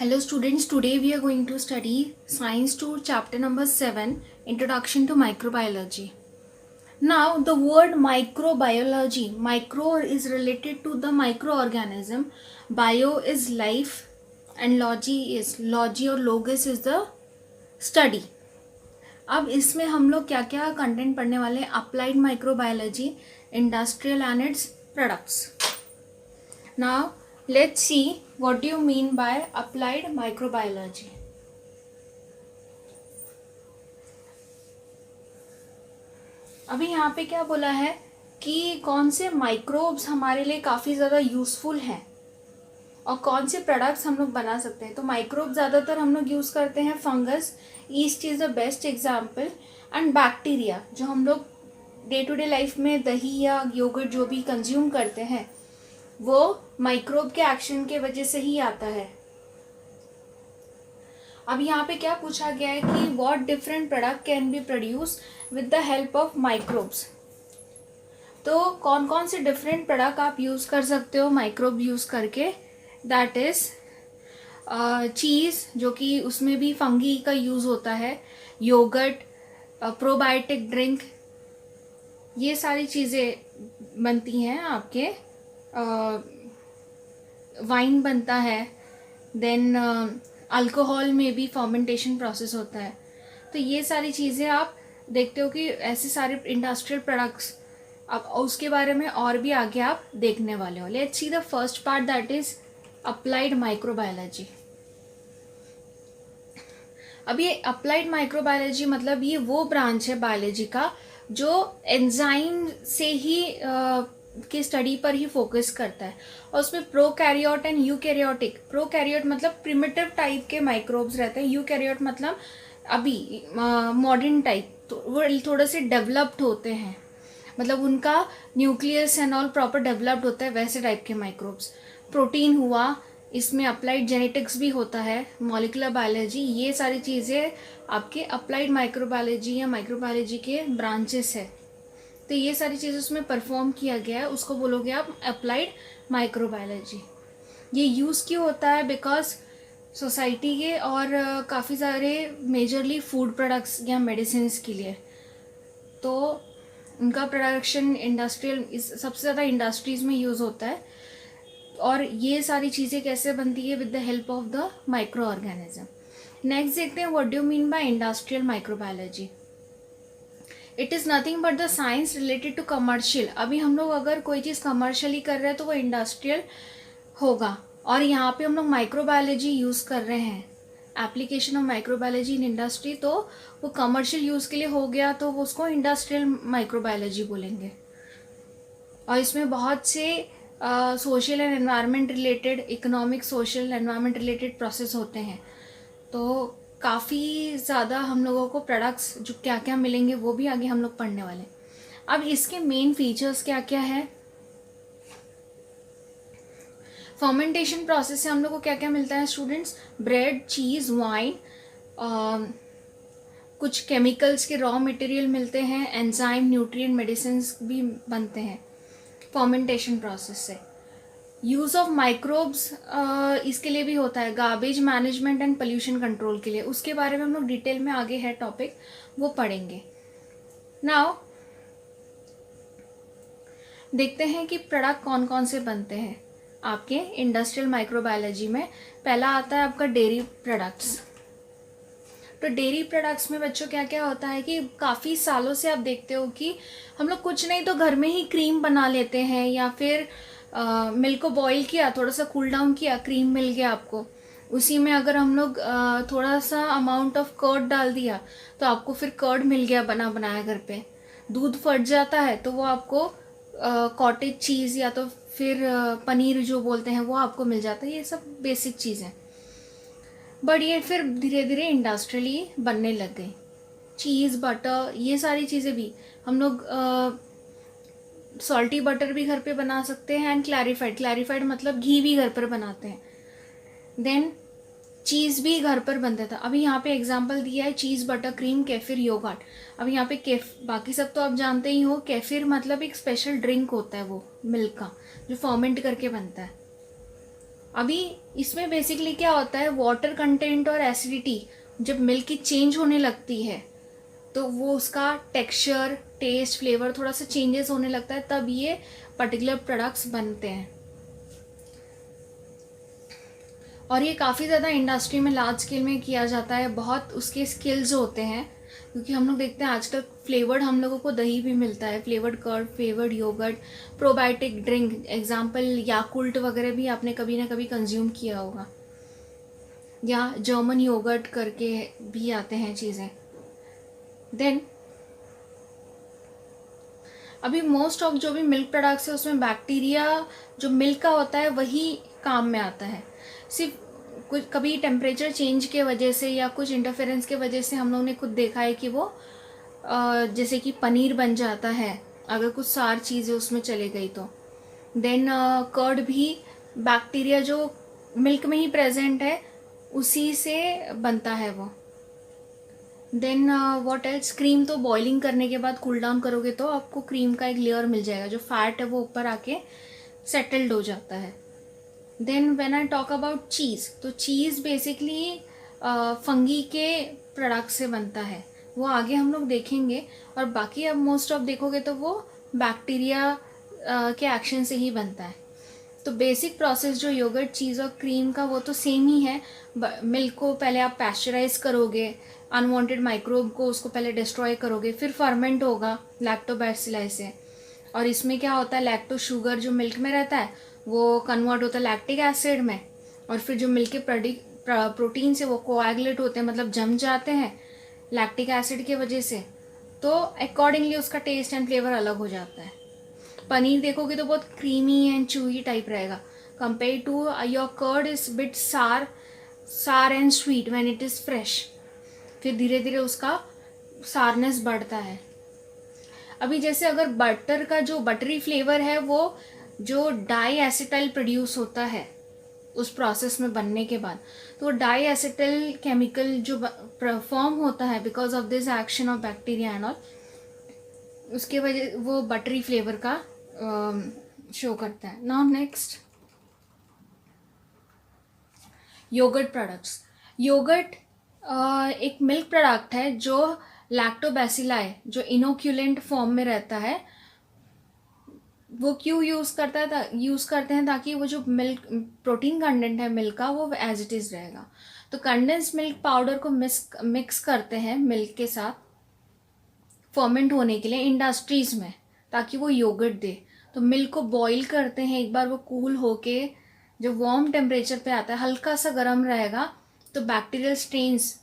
Hello students, today we are going to study Science 2 chapter number 7, Introduction to Microbiology. Now the word microbiology, micro is related to the microorganism, bio is life and logy or logos is the study. अब इसमें हम लोग क्या क्या content पढ़ने वाले हैं? Applied microbiology, industrial and its products. Now let's see what do you mean by applied microbiology. अभी यहाँ पे क्या बोला है कि कौन से माइक्रोब्स हमारे लिए काफ़ी ज़्यादा यूज़फुल हैं और कौन से प्रोडक्ट्स हम लोग बना सकते हैं. तो माइक्रोब ज़्यादातर हम लोग यूज़ करते हैं fungus, east is the best example, and bacteria जो हम लोग डे टू डे लाइफ में दही या योगर्ट जो भी कंज्यूम करते हैं वो माइक्रोब के एक्शन के वजह से ही आता है. अब यहाँ पे क्या पूछा गया है कि what different product can be produce with the help of microbes. तो कौन कौन से डिफरेंट प्रोडक्ट आप यूज़ कर सकते हो माइक्रोब यूज़ करके. दैट इज़ चीज़ जो कि उसमें भी फंगी का यूज़ होता है, योगर्ट, प्रोबायोटिक ड्रिंक, ये सारी चीज़ें बनती हैं आपके. वाइन बनता है, देन अल्कोहल में भी फर्मेंटेशन प्रोसेस होता है. तो ये सारी चीज़ें आप देखते हो कि ऐसे सारे इंडस्ट्रियल प्रोडक्ट्स अब उसके बारे में और भी आगे आप देखने वाले हो. Let's see the first part that is applied microbiology. अब ये अप्लाइड माइक्रोबायोलॉजी मतलब ये वो ब्रांच है बायोलॉजी का जो एंजाइम से ही की स्टडी पर ही फोकस करता है और उसमें प्रोकैरियोट एंड यूकैरियोटिक. प्रोकैरियोट मतलब प्रिमिटिव टाइप के माइक्रोब्स रहते हैं, यूकैरियोट मतलब अभी मॉडर्न टाइप, तो वो थोड़े से डेवलप्ड होते हैं, मतलब उनका nucleus and all proper developed होता है, वैसे टाइप के माइक्रोब्स. प्रोटीन हुआ, इसमें अप्लाइड जेनेटिक्स भी होता है, मॉलिकुलर बायोलॉजी, ये सारी चीज़ें आपके अप्लाइड माइक्रोबायोलॉजी या माइक्रोबायोलॉजी के ब्रांचेस है. तो ये सारी चीज़ें उसमें परफॉर्म किया गया है, उसको बोलोगे आप अप्लाइड माइक्रोबायोलॉजी. ये यूज़ क्यों होता है? बिकॉज सोसाइटी के और काफ़ी सारे मेजरली फूड प्रोडक्ट्स या मेडिसिन के लिए, तो उनका प्रोडक्शन इंडस्ट्रियल सबसे ज़्यादा इंडस्ट्रीज़ में यूज़ होता है. और ये सारी चीज़ें कैसे बनती है? With the help of the micro organism. Next देखते हैं what do you mean by industrial microbiology. It is nothing but the science related to commercial. अभी हम लोग अगर कोई चीज़ कमर्शियली कर रहे हैं तो वो इंडस्ट्रियल होगा, और यहाँ पे हम लोग माइक्रोबायोलॉजी यूज़ कर रहे हैं, application of microbiology in industry, तो वो कमर्शियल यूज़ के लिए हो गया तो वो उसको इंडस्ट्रियल माइक्रोबायोलॉजी बोलेंगे. और इसमें बहुत से social and environment related, economic, social, environment related process होते हैं. तो काफ़ी ज़्यादा हम लोगों को प्रोडक्ट्स जो क्या क्या मिलेंगे वो भी आगे हम लोग पढ़ने वाले हैं. अब इसके मेन फीचर्स क्या क्या है? फर्मेंटेशन प्रोसेस से हम लोग को क्या क्या मिलता है स्टूडेंट्स? ब्रेड, चीज़, वाइन, कुछ केमिकल्स के रॉ मटेरियल मिलते हैं, एंजाइम, न्यूट्रिएंट, मेडिसिन्स भी बनते हैं फर्मेंटेशन प्रोसेस से. यूज़ ऑफ माइक्रोब्स इसके लिए भी होता है, garbage management and pollution control के लिए. उसके बारे में हम लोग डिटेल में आगे है टॉपिक, वो पढ़ेंगे. नाउ देखते हैं कि प्रोडक्ट कौन कौन से बनते हैं आपके इंडस्ट्रियल माइक्रोबायोलॉजी में. पहला आता है आपका डेयरी प्रोडक्ट्स. तो डेयरी प्रोडक्ट्स में बच्चों क्या क्या होता है कि काफ़ी सालों से आप देखते हो कि हम लोग कुछ नहीं तो घर में ही क्रीम बना लेते हैं, या फिर मिल्क को बॉईल किया, थोड़ा सा कूल डाउन किया, क्रीम मिल गया आपको. उसी में अगर हम लोग थोड़ा सा अमाउंट ऑफ कर्ड डाल दिया तो आपको फिर कर्ड मिल गया बना बनाया घर पे. दूध फट जाता है तो वो आपको कॉटेज चीज़ या तो फिर पनीर जो बोलते हैं वो आपको मिल जाता है. ये सब बेसिक चीज़ें, बट ये फिर धीरे धीरे इंडस्ट्रियली बनने लग गई. चीज़, बटर, ये सारी चीज़ें भी हम लोग सॉल्टी बटर भी घर पे बना सकते हैं, एंड क्लैरिफाइड मतलब घी भी घर पर बनाते हैं. देन चीज़ भी घर पर बनता था. अभी यहाँ पे एग्जांपल दिया है चीज़, बटर, क्रीम, केफिर, योगर्ट. अब यहाँ पे बाकी सब तो आप जानते ही हो. केफिर मतलब एक स्पेशल ड्रिंक होता है वो मिल्क का जो फर्मेंट करके बनता है. अभी इसमें बेसिकली क्या होता है, वाटर कंटेंट और एसिडिटी जब मिल्क की चेंज होने लगती है तो वो उसका टेक्सचर, टेस्ट, फ्लेवर थोड़ा सा चेंजेस होने लगता है, तब ये पर्टिकुलर प्रोडक्ट्स बनते हैं। और ये काफ़ी ज़्यादा इंडस्ट्री में लार्ज स्केल में किया जाता है, बहुत उसके स्किल्स होते हैं, क्योंकि हम लोग देखते हैं आजकल फ्लेवर्ड हम लोगों को दही भी मिलता है, flavoured curd, flavoured yoghurt, probiotic drink, example Yakult वगैरह भी आपने कभी ना कभी कंज्यूम किया होगा, या जर्मन योगर्ट करके भी आते हैं चीज़ें। देन अभी मोस्ट ऑफ जो भी मिल्क प्रोडक्ट्स है उसमें बैक्टीरिया जो मिल्क का होता है वही काम में आता है। सिर्फ कुछ कभी टेम्परेचर चेंज के वजह से या कुछ इंटरफेरेंस के वजह से हम लोगों ने खुद देखा है कि वो जैसे कि पनीर बन जाता है अगर कुछ सार चीज़ें उसमें चले गई तो। देन कर्ड भी बैक्टीरिया जो मिल्क में ही प्रेजेंट है उसी से बनता है वो। देन व्हाट एल्स, क्रीम तो बॉइलिंग करने के बाद कूल डाउन करोगे तो आपको क्रीम का एक लेयर मिल जाएगा, जो फैट है वो ऊपर आके सेटल्ड हो जाता है। Then when I talk about cheese, तो चीज़ बेसिकली फंगी के प्रोडक्ट से बनता है, वो आगे हम लोग देखेंगे। और बाकी अब मोस्ट ऑफ देखोगे तो वो बैक्टीरिया के एक्शन से ही बनता है। तो बेसिक प्रोसेस जो योगर्ट, चीज़ और क्रीम का वो तो सेम ही है। मिल्क को पहले आप पैस्चराइज करोगे, अनवांटेड माइक्रोब को उसको पहले डिस्ट्रॉय करोगे, फिर फर्मेंट होगा लैक्टोबैसिलाई से। और इसमें क्या होता है, लैक्टो शुगर जो मिल्क में रहता है वो कन्वर्ट होता है लैक्टिक एसिड में, और फिर जो मिल्क के प्रोटीन से वो कोएगुलेट होते हैं, मतलब जम जाते हैं लैक्टिक एसिड की वजह से, तो अकॉर्डिंगली उसका टेस्ट एंड फ्लेवर अलग हो जाता है। पनीर देखोगे तो बहुत क्रीमी एंड चूई टाइप रहेगा, compare to your curd is bit sour and sweet when it is fresh. फिर धीरे धीरे उसका सारनेस बढ़ता है। अभी जैसे अगर बटर का जो बटरी फ्लेवर है वो जो डाई एसिटाइल प्रोड्यूस होता है उस प्रोसेस में बनने के बाद, तो डाई एसिटाइल केमिकल जो फॉर्म होता है because of this action of bacteria and all, उसके वजह वो बटरी फ्लेवर का शो करता है। Now next, yoghurt products. Yoghurt एक मिल्क प्रोडक्ट है जो लैक्टोबैसिलाई जो इनोक्यूलेंट फॉर्म में रहता है, वो क्यों यूज़ करते हैं ताकि वो जो मिल्क प्रोटीन कंटेंट है मिल्क का वो एज इट इज़ रहेगा। तो कंडेंस मिल्क पाउडर को मिक्स करते हैं मिल्क के साथ फर्मेंट होने के लिए इंडस्ट्रीज़ में, ताकि वो योगर्ट दे। तो मिल्क को बॉईल करते हैं, एक बार वो कूल होके जब वार्म टेम्परेचर पे आता है, हल्का सा गर्म रहेगा, तो बैक्टीरियल स्ट्रेन्स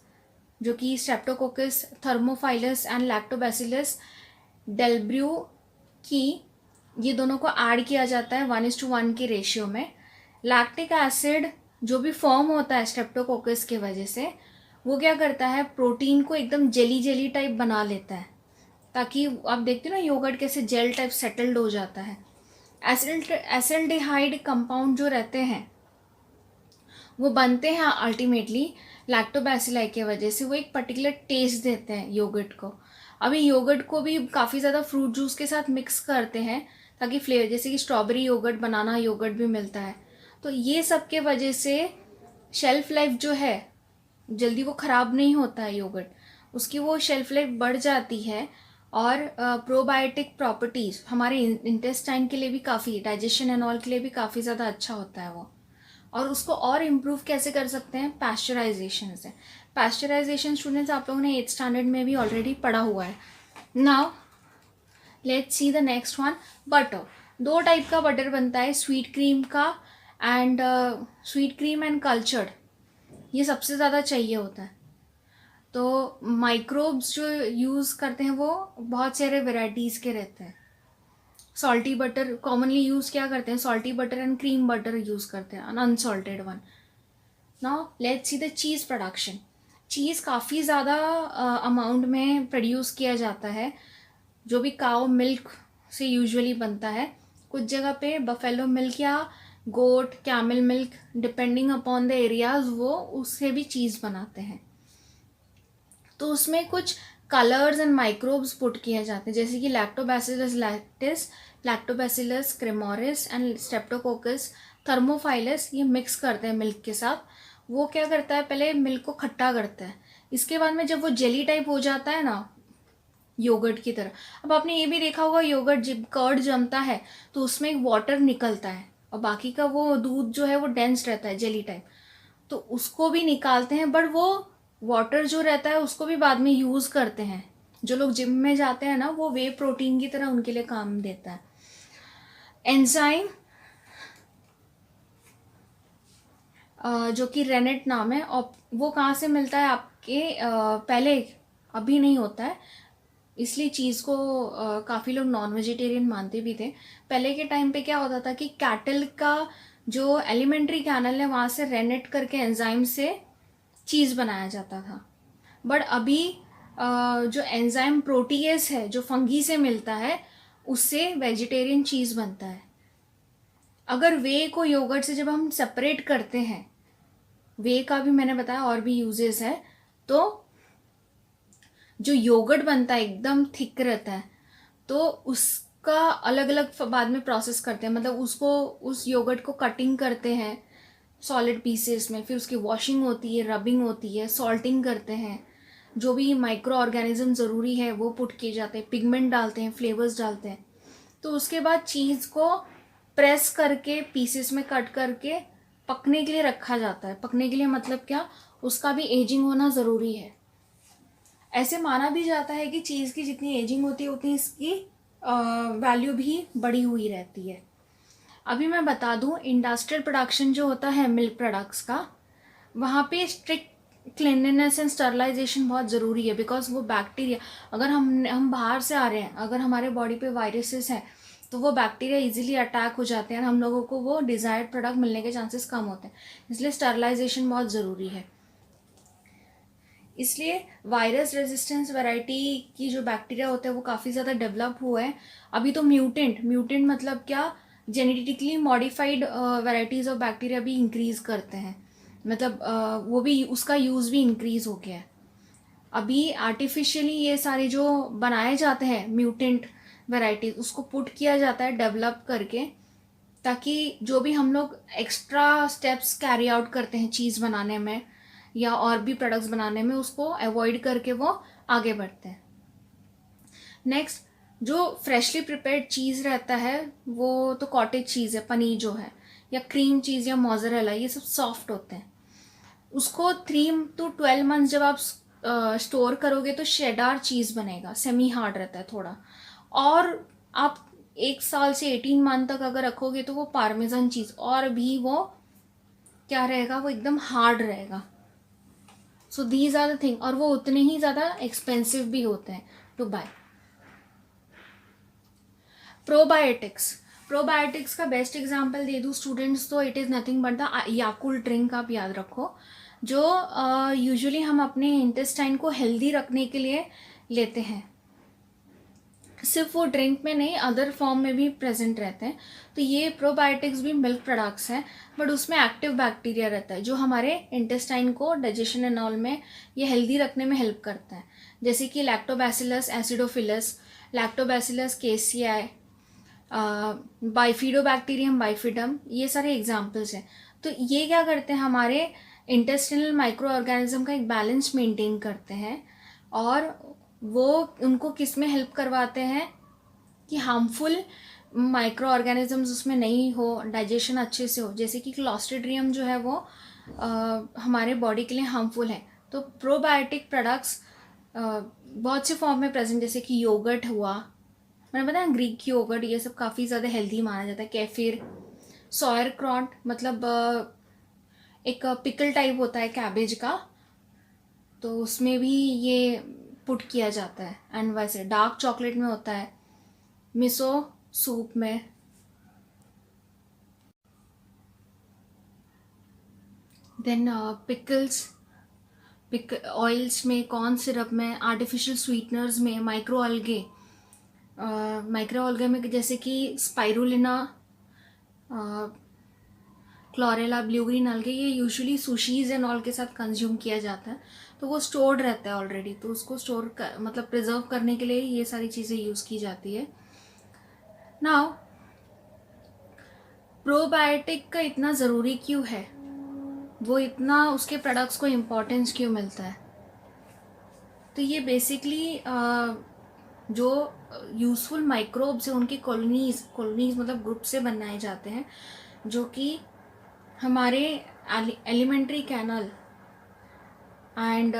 जो कि स्ट्रेप्टोकोकस, थर्मोफाइलस एंड लैक्टोबैसिलस डेल्ब्रू की, ये दोनों को ऐड किया जाता है 1:1 के रेशियो में। लैक्टिक एसिड जो भी फॉर्म होता है स्ट्रेप्टोकोकस के वजह से, वो क्या करता है, प्रोटीन को एकदम जेली जेली टाइप बना लेता है, ताकि आप देखते हो ना योगर्ट कैसे जेल टाइप सेटल्ड हो जाता है। एसिल्डिहाइड कंपाउंड जो रहते हैं वो बनते हैं अल्टीमेटली लैक्टोबैसिलाई के वजह से, वो एक पर्टिकुलर टेस्ट देते हैं योगर्ट को। अभी योगर्ट को भी काफ़ी ज़्यादा फ्रूट जूस के साथ मिक्स करते हैं ताकि फ्लेवर, जैसे कि स्ट्रॉबेरी योगर्ट, बनाना योगर्ट भी मिलता है। तो ये सब के वजह से शेल्फ लाइफ जो है, जल्दी वो ख़राब नहीं होता है योगर्ट, उसकी वो शेल्फ लाइफ बढ़ जाती है। और प्रोबायोटिक प्रॉपर्टीज़ हमारे इंटेस्टाइन के लिए भी काफ़ी, डाइजेशन एंड ऑल के लिए भी काफ़ी ज़्यादा अच्छा होता है वो। और उसको और इम्प्रूव कैसे कर सकते हैं, पैस्चराइजेशन से। पैस्चराइजेशन स्टूडेंट्स आप लोगों ने 8th स्टैंडर्ड में भी ऑलरेडी पढ़ा हुआ है। Now let's see the next one, butter. दो टाइप का बटर बनता है, स्वीट क्रीम का and sweet cream and cultured, ये सबसे ज़्यादा चाहिए होता है। तो माइक्रोब्स जो यूज़ करते हैं वो बहुत सारे वेराइटीज़ के रहते हैं। सॉल्टी बटर कॉमनली यूज़ क्या करते हैं, salty butter and cream butter use करते हैं, unsalted one. Now let's see the cheese production. Cheese काफ़ी ज़्यादा अमाउंट में प्रोड्यूस किया जाता है, जो भी काउ मिल्क से यूजुअली बनता है। कुछ जगह पे बफेलो मिल्क या goat, camel milk, depending upon the areas, वो उससे भी चीज़ बनाते हैं। तो उसमें कुछ कलर्स एंड माइक्रोब्स पुट किए जाते हैं, जैसे कि lactobacillus lactis, lactobacillus cremoris and streptococcus thermophilus ये मिक्स करते हैं मिल्क के साथ। वो क्या करता है, पहले मिल्क को खट्टा करता है, इसके बाद में जब वो जेली टाइप हो जाता है ना योगर्ट की तरह। अब आपने ये भी देखा होगा योगर्ट जब कर्ड जमता है तो उसमें एक वाटर निकलता है और बाकी का वो दूध जो है वो डेंस रहता है जेली टाइप, तो उसको भी निकालते हैं, बट वो वाटर जो रहता है उसको भी बाद में यूज़ करते हैं। जो लोग जिम में जाते हैं ना वो वे प्रोटीन की तरह उनके लिए काम देता है। एंजाइम जो कि रेनेट नाम है, और वो कहाँ से मिलता है आपके पहले, अभी नहीं होता है इसलिए चीज़ को काफ़ी लोग नॉन वेजिटेरियन मानते भी थे। पहले के टाइम पे क्या होता था कि कैटल का जो एलिमेंट्री कैनल है वहाँ से रेनेट करके एंजाइम से चीज़ बनाया जाता था। बट अभी जो एंजाइम प्रोटीएस है जो फंगी से मिलता है उससे वेजिटेरियन चीज़ बनता है। अगर वे को योगर्ट से जब हम सेपरेट करते हैं, वे का भी मैंने बताया और भी यूजेस है, तो जो योगर्ट बनता है एकदम थिक रहता है, तो उसका अलग अलग बाद में प्रोसेस करते हैं, मतलब उसको उस योगर्ट को कटिंग करते हैं सॉलिड पीसेस में, फिर उसकी वॉशिंग होती है, रबिंग होती है, सॉल्टिंग करते हैं, जो भी माइक्रो ऑर्गेनिज्म ज़रूरी है वो पुट किए जाते हैं, पिगमेंट डालते हैं, फ्लेवर्स डालते हैं, तो उसके बाद चीज़ को प्रेस करके पीसेस में कट करके पकने के लिए रखा जाता है। पकने के लिए मतलब क्या, उसका भी एजिंग होना ज़रूरी है। ऐसे माना भी जाता है कि चीज़ की जितनी एजिंग होती है उतनी इसकी वैल्यू भी बढ़ी हुई रहती है। अभी मैं बता दूं, इंडस्ट्रियल प्रोडक्शन जो होता है मिल्क प्रोडक्ट्स का, वहाँ पे स्ट्रिक्ट क्लीनलीनेस एंड स्टरलाइजेशन बहुत ज़रूरी है, बिकॉज वो बैक्टीरिया, अगर हम बाहर से आ रहे हैं, अगर हमारे बॉडी पे वायरसेस हैं तो वो बैक्टीरिया इजीली अटैक हो जाते हैं और हम लोगों को वो डिज़ायर्ड प्रोडक्ट मिलने के चांसेस कम होते हैं, इसलिए स्टरलाइजेशन बहुत ज़रूरी है। इसलिए वायरस रेजिस्टेंस वैरायटी की जो बैक्टीरिया होते हैं वो काफ़ी ज़्यादा डेवलप हुआ है। अभी तो म्यूटेंट मतलब क्या, genetically modified varieties of bacteria भी इंक्रीज़ करते हैं, मतलब वो भी उसका यूज़ भी इंक्रीज़ हो गया है। अभी आर्टिफिशियली ये सारे जो बनाए जाते हैं म्यूटेंट वैराइटीज़ उसको पुट किया जाता है डेवलप करके, ताकि जो भी हम लोग एक्स्ट्रा स्टेप्स कैरी आउट करते हैं चीज़ बनाने में या और भी प्रोडक्ट्स बनाने में उसको अवॉइड करके वो आगे बढ़ते हैं। नेक्स्ट, जो फ्रेशली प्रिपेयर्ड चीज़ रहता है वो तो कॉटेज चीज़ है, पनीर जो है, या क्रीम चीज़ या मोज़रेला, ये सब सॉफ्ट होते हैं। उसको 3 to 12 मंथ्स जब आप स्टोर करोगे तो शेडार चीज़ बनेगा, सेमी हार्ड रहता है थोड़ा, और आप 1 साल से 18 मंथ तक अगर रखोगे तो वो पार्मेजान चीज़ और भी वो क्या रहेगा, वो एकदम हार्ड रहेगा। So these are the thing, और वो उतने ही ज़्यादा एक्सपेंसिव भी होते हैं टू बाय। प्रोबायोटिक्स का बेस्ट एग्जांपल दे दूँ स्टूडेंट्स तो it is nothing but the Yakult drink. आप याद रखो, जो यूजुअली हम अपने इंटेस्टाइन को हेल्दी रखने के लिए लेते हैं, सिर्फ वो ड्रिंक में नहीं अदर फॉर्म में भी प्रेजेंट रहते हैं। तो ये प्रोबायोटिक्स भी मिल्क प्रोडक्ट्स हैं, बट उसमें एक्टिव बैक्टीरिया रहता है जो हमारे इंटेस्टाइन को डाइजेशन एंड ऑल में ये हेल्दी रखने में हेल्प करता है, जैसे कि लैक्टोबैसिलस एसिडोफिलस, लैक्टोबैसिलस केसीआई, बाइफिडोबैक्टीरियम बाइफिडम, ये सारे एग्जाम्पल्स हैं। तो ये क्या करते हैं, हमारे इंटेस्टिनल माइक्रो ऑर्गेनिज्म का एक बैलेंस मेंटेन करते हैं, और वो उनको किस में हेल्प करवाते हैं कि हार्मफुल माइक्रो ऑर्गेनिजम्स उसमें नहीं हो, डाइजेशन अच्छे से हो, जैसे कि क्लॉस्ट्रीडियम जो है वो हमारे बॉडी के लिए हार्मफुल है। तो प्रोबायोटिक प्रोडक्ट्स बहुत से फॉर्म में प्रेजेंट, जैसे कि योगर्ट हुआ, मैंने बताया ग्रीक योगर्ट, ये सब काफ़ी ज़्यादा हेल्दी माना जाता है। केफिर, सॉयर क्रॉट, मतलब एक पिकल टाइप होता है कैबेज का, तो उसमें भी ये पुट किया जाता है। एंड वैसे डार्क चॉकलेट में होता है, मिसो सूप में, देन पिकल्स, ऑयल्स में, कॉर्न सिरप में, आर्टिफिशियल स्वीटनर्स में, माइक्रो ऑल्गे में जैसे कि स्पाइरुलिना, क्लोरेला, ब्लू ग्रीन अलगे, ये यूजुअली सुशीज एंड ऑल के साथ कंज्यूम किया जाता है, तो वो स्टोर्ड रहता है ऑलरेडी, तो उसको मतलब प्रिजर्व करने के लिए ये सारी चीज़ें यूज़ की जाती है। नाउ प्रोबायोटिक का इतना ज़रूरी क्यों है, वो इतना उसके प्रोडक्ट्स को इम्पोर्टेंस क्यों मिलता है? तो ये बेसिकली जो यूज़फुल माइक्रोब्स हैं उनकी कॉलोनीज मतलब ग्रुप से बनाए जाते हैं, जो कि हमारे alimentary canal and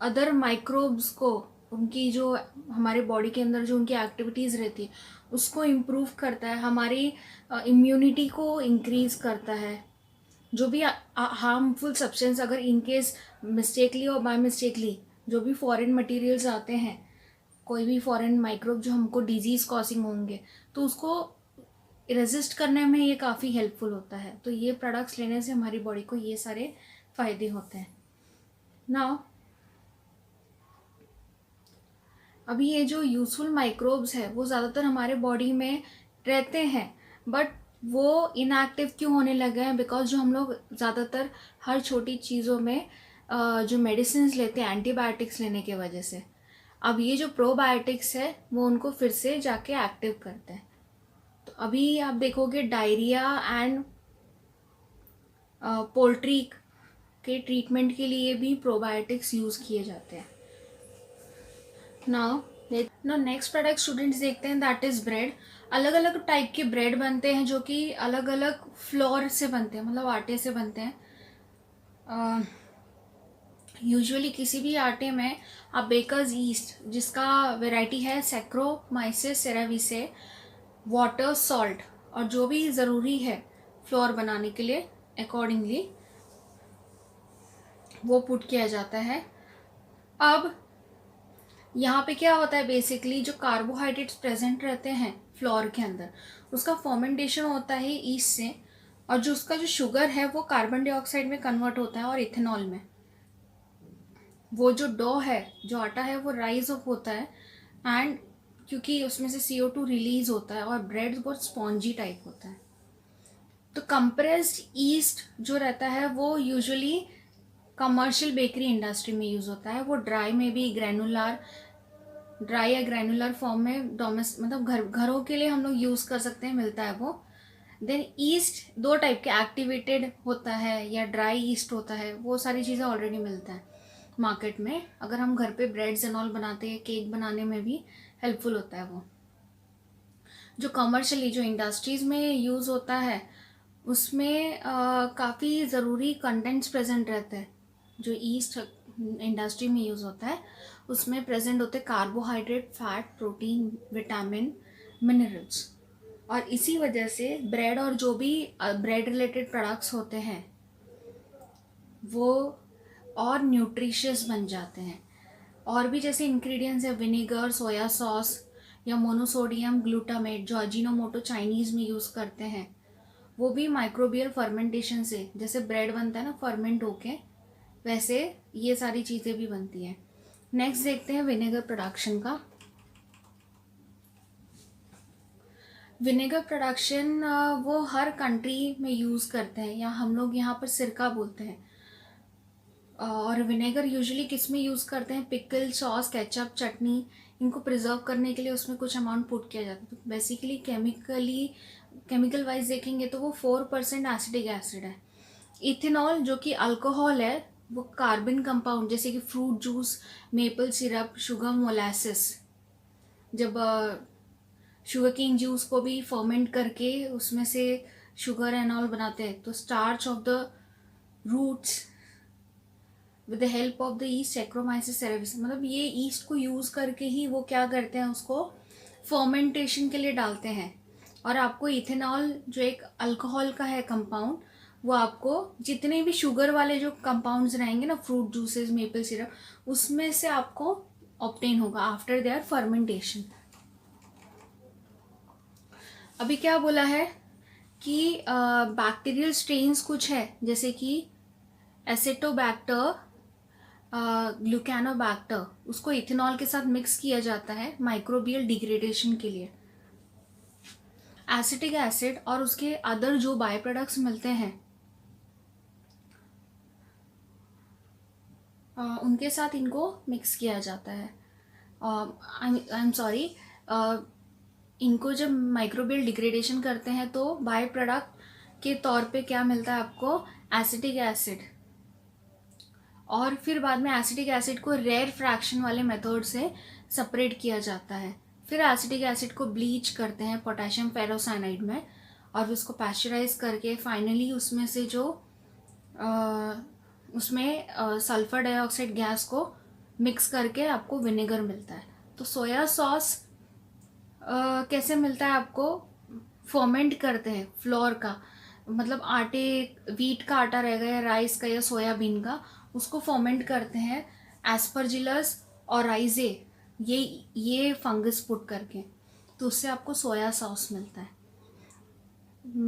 other microbes को, उनकी जो हमारे बॉडी के अंदर जो उनकी एक्टिविटीज़ रहती है उसको इम्प्रूव करता है, हमारी इम्यूनिटी को इंक्रीज़ करता है। जो भी हार्मफुल सब्सटेंस अगर इनकेस मिस्टेकली और बाय मिस्टेकली जो भी फॉरेन मटेरियल्स आते हैं, कोई भी फॉरेन माइक्रोब जो हमको डिजीज़ कॉजिंग होंगे, तो उसको रेजिस्ट करने में ये काफ़ी हेल्पफुल होता है। तो ये प्रोडक्ट्स लेने से हमारी बॉडी को ये सारे फ़ायदे होते हैं। नाउ अभी ये जो यूज़फुल माइक्रोब्स है वो ज़्यादातर हमारे बॉडी में रहते हैं, बट वो इनएक्टिव क्यों होने लगे हैं? बिकॉज जो हम लोग ज़्यादातर हर छोटी चीज़ों में जो मेडिसिन लेते हैं एंटीबायोटिक्स लेने की वजह से, अब ये जो प्रोबायोटिक्स है वो उनको फिर से जाके एक्टिव करते हैं। तो अभी आप देखोगे डायरिया एंड पोल्ट्री के ट्रीटमेंट के लिए भी प्रोबायोटिक्स यूज़ किए जाते हैं। नाउ नेक्स्ट प्रोडक्ट स्टूडेंट्स देखते हैं, दैट इज़ ब्रेड। अलग अलग टाइप के ब्रेड बनते हैं जो कि अलग अलग फ्लोर से बनते हैं, मतलब आटे से बनते हैं। यूजुअली किसी भी आटे में आप बेकर्स ईस्ट, जिसका वैरायटी है सैक्रोमाइसिस सेराविसे, वाटर, सॉल्ट और जो भी ज़रूरी है फ्लोर बनाने के लिए अकॉर्डिंगली वो पुट किया जाता है। अब यहाँ पे क्या होता है, बेसिकली जो कार्बोहाइड्रेट्स प्रेजेंट रहते हैं फ्लोर के अंदर, उसका फर्मेंटेशन होता है ईस्ट से, और जो उसका जो शुगर है वो कार्बन डाइऑक्साइड में कन्वर्ट होता है और इथेनॉल में। वो जो डो है, जो आटा है, वो राइज अप होता है एंड क्योंकि उसमें से CO2 रिलीज होता है और ब्रेड बहुत स्पॉन्जी टाइप होता है। तो कंप्रेस्ड ईस्ट जो रहता है वो यूजुअली कमर्शियल बेकरी इंडस्ट्री में यूज़ होता है। वो ड्राई में भी ड्राई या ग्रैनुलर फॉर्म में मतलब घरों के लिए हम लोग यूज़ कर सकते हैं, मिलता है वो। देन ईस्ट दो टाइप के, एक्टिवेटेड होता है या ड्राई ईस्ट होता है, वो सारी चीज़ें ऑलरेडी मिलता है मार्केट में। अगर हम घर पे ब्रेड्स एंड ऑल बनाते हैं, केक बनाने में भी हेल्पफुल होता है वो। जो कमर्शियली जो इंडस्ट्रीज़ में यूज़ होता है उसमें काफ़ी ज़रूरी कंटेंट्स प्रेजेंट रहते हैं। जो ईस्ट इंडस्ट्री में यूज़ होता है उसमें प्रेजेंट होते हैं carbohydrate, fat, protein, vitamin, minerals. और इसी वजह से ब्रेड और जो भी ब्रेड रिलेटेड प्रोडक्ट्स होते हैं वो और न्यूट्रिशियस बन जाते हैं। और भी जैसे इंग्रेडिएंट्स है विनेगर, सोया सॉस या मोनोसोडियम ग्लूटामेट, जो अजीनोमोटो चाइनीज़ में यूज़ करते हैं, वो भी माइक्रोबियल फर्मेंटेशन से, जैसे ब्रेड बनता है ना फर्मेंट होके, वैसे ये सारी चीज़ें भी बनती हैं। नेक्स्ट देखते हैं विनेगर प्रोडक्शन का। विनेगर प्रोडक्शन वो हर कंट्री में यूज़ करते हैं, या हम लोग यहाँ पर सिरका बोलते हैं। और विनेगर यूजुअली किस में यूज़ करते हैं, पिकल, सॉस, केचप, चटनी, इनको प्रिजर्व करने के लिए उसमें कुछ अमाउंट पुट किया जाता है। तो बेसिकली केमिकल वाइज देखेंगे तो वो 4% एसिटिक एसिड है। इथेनॉल जो कि अल्कोहल है, वो कार्बन कंपाउंड जैसे कि fruit juice, maple syrup, sugar, molasses. जब शुगर केन जूस को भी फर्मेंट करके उसमें से शुगर एंड ऑल बनाते हैं, तो starch of the roots with the help of the yeast saccharomyces cerevisiae, मतलब ये ईस्ट को यूज़ करके ही वो क्या करते हैं, उसको फर्मेंटेशन के लिए डालते हैं। और आपको इथेनॉल जो एक अल्कोहल का है कंपाउंड, वो आपको जितने भी शुगर वाले जो कंपाउंड्स रहेंगे ना, फ्रूट जूसेस, मेपल सिरप, उसमें से आपको ऑब्टेन होगा आफ्टर देयर फर्मेंटेशन। अभी क्या बोला है कि बैक्टीरियल स्ट्रेन्स कुछ है, जैसे कि एसिटोबैक्टर, ग्लूकानोबैक्टर, उसको इथेनॉल के साथ मिक्स किया जाता है माइक्रोबियल डिग्रेडेशन के लिए। एसिटिक एसिड और उसके अदर जो बाय प्रोडक्ट्स मिलते हैं उनके साथ इनको मिक्स किया जाता है। आई एम सॉरी, इनको जब माइक्रोबियल डिग्रेडेशन करते हैं तो बाय प्रोडक्ट के तौर पे क्या मिलता है आपको, एसिटिक एसिड। और फिर बाद में एसिटिक एसिड को रेयर फ्रैक्शन वाले मेथड से सेपरेट किया जाता है। फिर एसिटिक एसिड को ब्लीच करते हैं पोटेशियम फेरोसाइनाइड में, और उसको पैस्चराइज करके फाइनली उसमें से जो उसमें सल्फर डाइऑक्साइड गैस को मिक्स करके आपको विनेगर मिलता है। तो सोया सॉस कैसे मिलता है आपको, फर्मेंट करते हैं फ्लोर का, मतलब आटे, वीट का आटा रहेगा या राइस का या सोयाबीन का, उसको फर्मेंट करते हैं एस्परजिलस और राइजे, ये फंगस पुट करके, तो उससे आपको सोया सॉस मिलता है।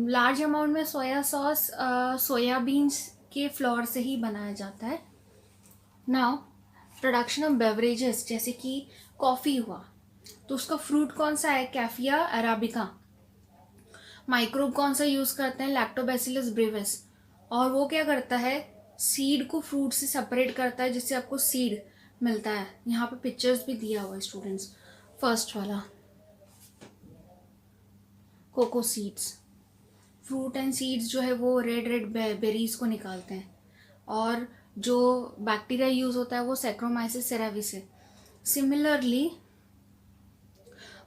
लार्ज अमाउंट में सोया सॉस सोयाबीन्स के फ्लोर से ही बनाया जाता है। नाउ प्रोडक्शन ऑफ बेवरेजेस, जैसे कि कॉफ़ी हुआ, तो उसका फ्रूट कौन सा है, कैफिया अराबिका। माइक्रोब कौन सा यूज़ करते हैं, लैक्टोबैसिलस ब्रेविस, और वो क्या करता है, सीड को फ्रूट से सेपरेट करता है, जिससे आपको सीड मिलता है। यहाँ पे पिक्चर्स भी दिया हुआ है स्टूडेंट्स। फर्स्ट वाला cocoa seeds, fruit and seeds जो है वो रेड बेरीज को निकालते हैं, और जो बैक्टीरिया यूज़ होता है वो सैक्रोमाइसिस सेराविस। सिमिलरली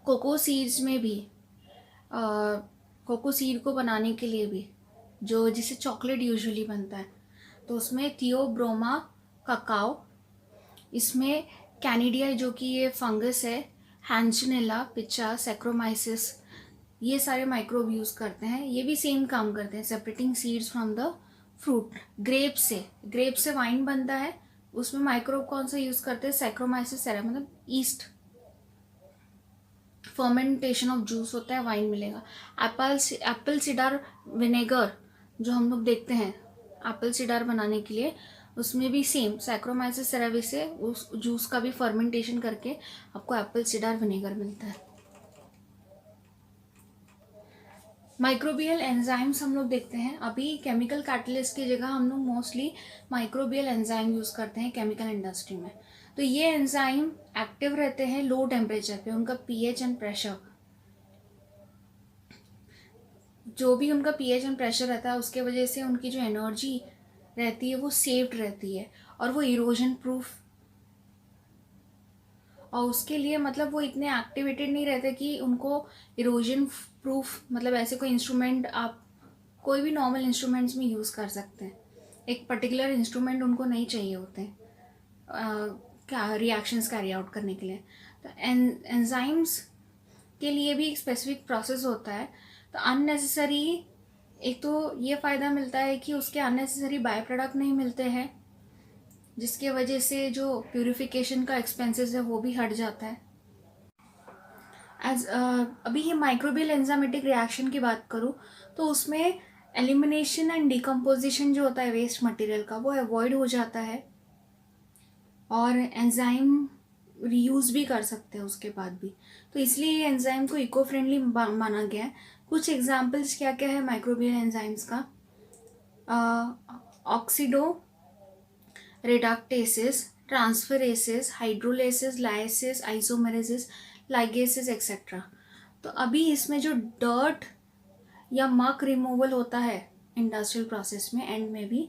कोको सीड्स में भी कोको सीड को बनाने के लिए भी, जो जिसे चॉकलेट यूजुअली बनता है, तो उसमें थियोब्रोमा ककाओ, इसमें कैनिडिया जो कि ये फंगस है, हैंचनेला, पिचा, सैक्रोमाइसिस, ये सारे माइक्रोब यूज़ करते हैं। ये भी सेम काम करते हैं, separating seeds from the fruit. Grape से वाइन बनता है, उसमें माइक्रोब कौन सा यूज़ करते हैं, सैक्रोमाइसिस सेरा, मतलब ईस्ट, फर्मेंटेशन ऑफ जूस होता है, वाइन मिलेगा। एप्पल सीडर विनेगर जो हम लोग देखते हैं एप्पल सीडर बनाने के लिए, उसमें भी सेम सैक्रोमाइसिस सेराविस से उस जूस का भी फर्मेंटेशन करके आपको एप्पल सीडर विनेगर मिलता है। माइक्रोबियल एंजाइम्स हम लोग देखते हैं। अभी केमिकल कैटलिस्ट की जगह हम लोग मोस्टली माइक्रोबियल एंजाइम यूज़ करते हैं केमिकल इंडस्ट्री में। तो ये एंजाइम एक्टिव रहते हैं लो टेम्परेचर पे, उनका पीएच एंड प्रेशर, जो भी उनका पीएच एंड प्रेशर रहता है उसके वजह से उनकी जो एनर्जी रहती है वो सेव्ड रहती है, और वो इरोजन प्रूफ, और उसके लिए मतलब वो इतने एक्टिवेटेड नहीं रहते कि उनको इरोजन प्रूफ, मतलब ऐसे कोई इंस्ट्रूमेंट आप कोई भी नॉर्मल इंस्ट्रूमेंट्स में यूज़ कर सकते हैं, एक पर्टिकुलर इंस्ट्रूमेंट उनको नहीं चाहिए होते क्या रिएक्शंस कैरी आउट करने के लिए। तो एंजाइम्स के लिए भी एक स्पेसिफिक प्रोसेस होता है। तो अननेसेसरी, एक तो ये फ़ायदा मिलता है कि उसके अननेसेसरी बाय प्रोडक्ट नहीं मिलते हैं, जिसके वजह से जो प्यूरिफिकेशन का एक्सपेंसेस है वो भी हट जाता है। अभी ये माइक्रोबियल एंजाइमेटिक रिएक्शन की बात करूँ तो उसमें एलिमिनेशन एंड डिकम्पोजिशन जो होता है वेस्ट मटेरियल का, वो अवॉइड हो जाता है, और एंजाइम रीयूज़ भी कर सकते हैं उसके बाद भी। तो इसलिए ये एंजाइम को इको फ्रेंडली माना गया है। कुछ एग्जांपल्स क्या क्या है माइक्रोबियल एंजाइम्स का, ऑक्सीडो रेडक्टेसेस, ट्रांसफरेसेस, हाइड्रोलेसेस, लाइसेस, आइसोमेरेसेस, लाइगेसेस एक्सेट्रा। तो अभी इसमें जो डर्ट या मक रिमूवल होता है इंडस्ट्रियल प्रोसेस में एंड में भी,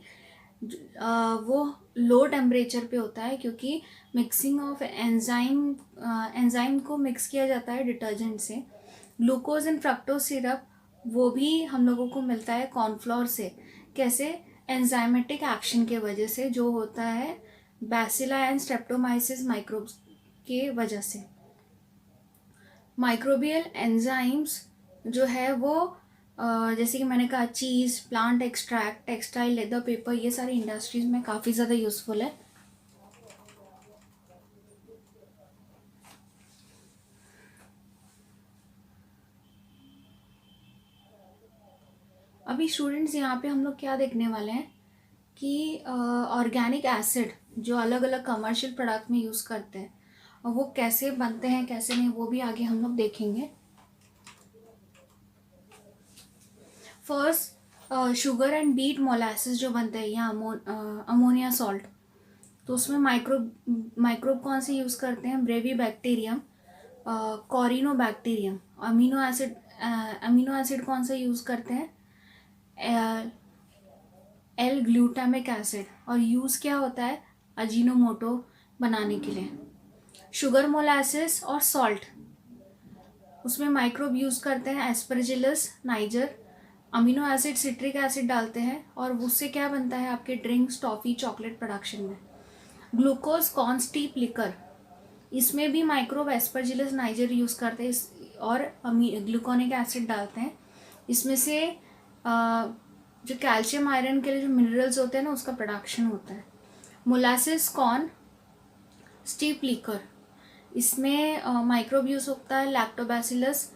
वो लो टेम्परेचर पे होता है, क्योंकि मिक्सिंग ऑफ एंजाइम को मिक्स किया जाता है डिटर्जेंट से। ग्लूकोज एंड फ्रक्टोज सिरप वो भी हम लोगों को मिलता है कॉर्नफ्लोर से। कैसे, एंजाइमेटिक एक्शन के वजह से, जो होता है बैसिला एंड स्ट्रेप्टोमाइसिस माइक्रोब्स के वजह से। माइक्रोबियल एंजाइम्स जो है वो जैसे कि मैंने कहा, cheese, plant extract, textile, leather, paper, ये सारी इंडस्ट्रीज में काफ़ी ज़्यादा यूज़फुल है। अभी स्टूडेंट्स यहाँ पे हम लोग क्या देखने वाले हैं कि ऑर्गेनिक एसिड जो अलग अलग कमर्शियल प्रोडक्ट में यूज़ करते हैं, और वो कैसे बनते हैं कैसे नहीं, वो भी आगे हम लोग देखेंगे। First, sugar and beet molasses जो बनते हैं, या अमोनिया सॉल्ट, तो उसमें माइक्रोब कौन से यूज़ करते हैं, ब्रेवी बैक्टीरियम, कॉरिनोबैक्टीरियम। अमीनो एसिड कौन सा यूज़ करते हैं? L glutamic acid. और यूज़ क्या होता है? अजीनोमोटो बनाने के लिए। शुगर मोलासिस और सॉल्ट, उसमें माइक्रोब यूज़ करते हैं Aspergillus niger. Amino acid citric acid डालते हैं और उससे क्या बनता है आपके ड्रिंक्स, टॉफ़ी, चॉकलेट प्रोडक्शन में। ग्लूकोज कॉर्न स्टीप लिकर, इसमें भी माइक्रोब एस्परजिलस नाइजर यूज़ करते हैं और ग्लूकोनिक एसिड डालते हैं। इसमें से जो कैल्शियम आयरन के लिए जो मिनरल्स होते हैं ना, उसका प्रोडक्शन होता है। मोलासिस कॉर्न स्टीप लिकर, इसमें माइक्रोब यूज़ होता है lactobacillus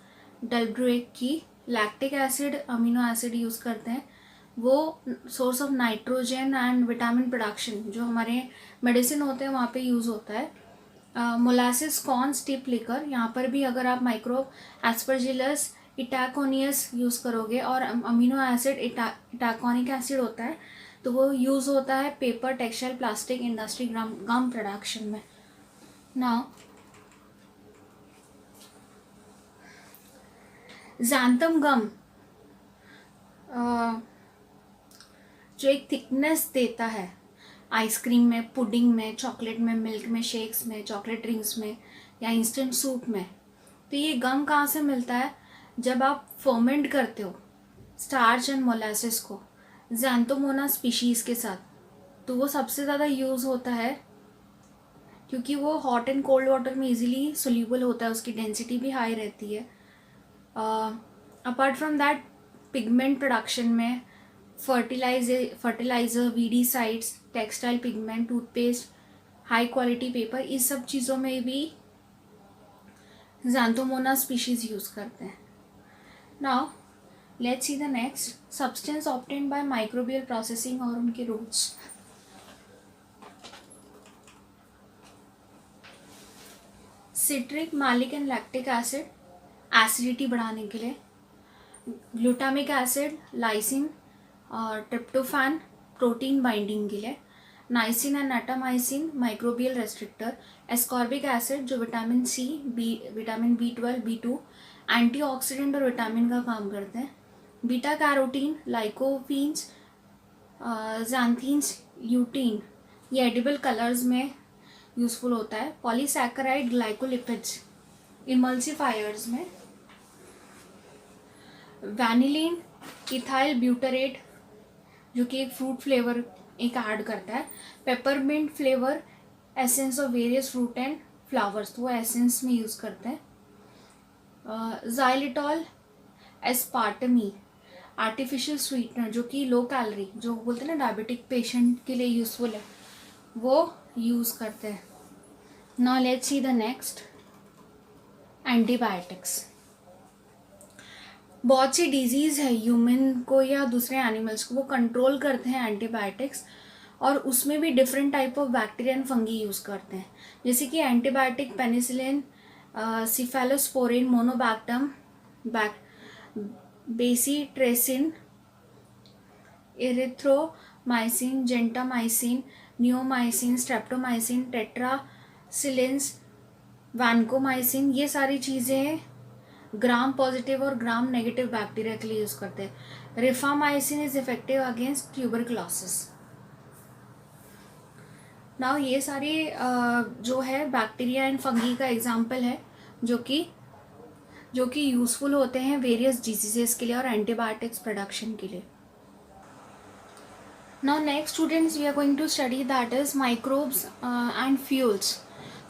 delbrueckii. Lactic acid amino acid use करते हैं, वो source of nitrogen and vitamin production जो हमारे मेडिसिन होते हैं वहाँ पे यूज़ होता है। मोलासिस कॉर्न स्टीप लिकर, यहाँ पर भी अगर आप माइक्रोब एस्परजिलस इटैकोनियस यूज़ करोगे और अमीनो एसिड इटैकोनिक एसिड होता है, तो वो यूज़ होता है पेपर, टेक्सटाइल, प्लास्टिक इंडस्ट्री, गम प्रोडक्शन में। नाउ ज़ैंथम गम जो एक थिकनेस देता है आइसक्रीम में, पुडिंग में, चॉकलेट में, मिल्क में, शेक्स में, चॉकलेट ड्रिंक्स में या इंस्टेंट सूप में। तो ये गम कहाँ से मिलता है? जब आप फर्मेंट करते हो स्टार्च एंड मोलासिस को ज़ैंथोमोना स्पीशीज़ के साथ, तो वो सबसे ज़्यादा यूज़ होता है क्योंकि वो हॉट एंड कोल्ड वाटर में इजीली सोल्यूबल होता है, उसकी डेंसिटी भी हाई रहती है। Apart from that pigment production में fertiliser, weedicides, textile pigment, toothpaste, high quality paper, इस सब चीज़ों में भी ज़ैंथोमोना स्पीशीज़ यूज़ करते हैं। Now let's see the next substance obtained by microbial processing और उनके routes. Citric, malic and lactic acid acidity बढ़ाने के लिए। ग्लूटामिक एसिड, लाइसिन और ट्रिप्टोफैन प्रोटीन बाइंडिंग के लिए। Nisin and natamycin microbial restrictor. Ascorbic acid जो vitamin C, vitamin B12, B2 antioxidant और विटामिन का काम करते हैं। बीटा कैरोटीन, लाइकोपीन्स, ज़ैंथीन्स, यूटीन, ये एडिबल कलर्स में यूज़फुल होता है। पॉलीसैकेराइड, ग्लाइकोलिपिड्स इमल्सिफायर्स में। वैनिलीन, इथाइल ब्यूटरेट जो कि एक फ्रूट फ्लेवर एक ऐड करता है। Peppermint flavour, essence of various fruit and flowers, तो वो एसेंस में यूज़ करते हैं। ज़ाइलिटॉल एस्पार्टमी, आर्टिफिशियल स्वीटनर जो कि लो कैलोरी, जो बोलते हैं ना डायबिटिक पेशेंट के लिए यूज़फुल है, वो यूज़ करते हैं। Now let's see the next antibiotics. बहुत सी डिजीज़ है ह्यूमन को या दूसरे एनिमल्स को, वो कंट्रोल करते हैं एंटीबायोटिक्स, और उसमें भी different type of bacteria and fungi use करते हैं। जैसे कि antibiotic penicillin, cephalosporin, monobactam, bacitracin, erythromycin, gentamicin, neomycin, streptomycin, tetracyclines, vancomycin, ये सारी चीज़ें ग्राम पॉजिटिव और ग्राम नेगेटिव बैक्टीरिया के लिए यूज़ करते हैं। Rifamycin is effective against tuberculosis. Now ये सारे जो है बैक्टीरिया एंड फंगी का एग्जाम्पल है जो कि यूज़फुल होते हैं वेरियस डिजीजेस के लिए और एंटीबायोटिक्स प्रोडक्शन के लिए। Now next students we are going to study that is microbes and fuels.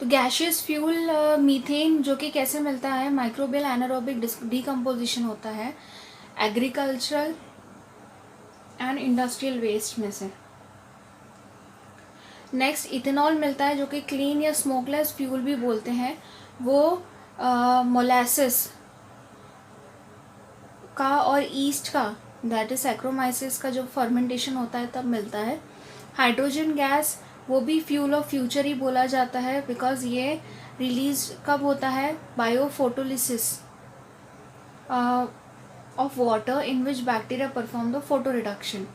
तो गैशियस फ्यूल मीथेन जो कि कैसे मिलता है? माइक्रोबियल एनारोबिक डिकम्पोजिशन होता है एग्रीकल्चरल एंड इंडस्ट्रियल वेस्ट में से। नेक्स्ट इथेनॉल मिलता है जो कि क्लीन या स्मोकलेस फ्यूल भी बोलते हैं, वो मोलासिस का और ईस्ट का दैट इज सैक्रोमाइसिस का जो फर्मेंटेशन होता है तब मिलता है। हाइड्रोजन गैस वो भी फ्यूल ऑफ फ्यूचर ही बोला जाता है बिकॉज ये रिलीज कब होता है? Biophotolysis of water in which bacteria perform the photo reduction.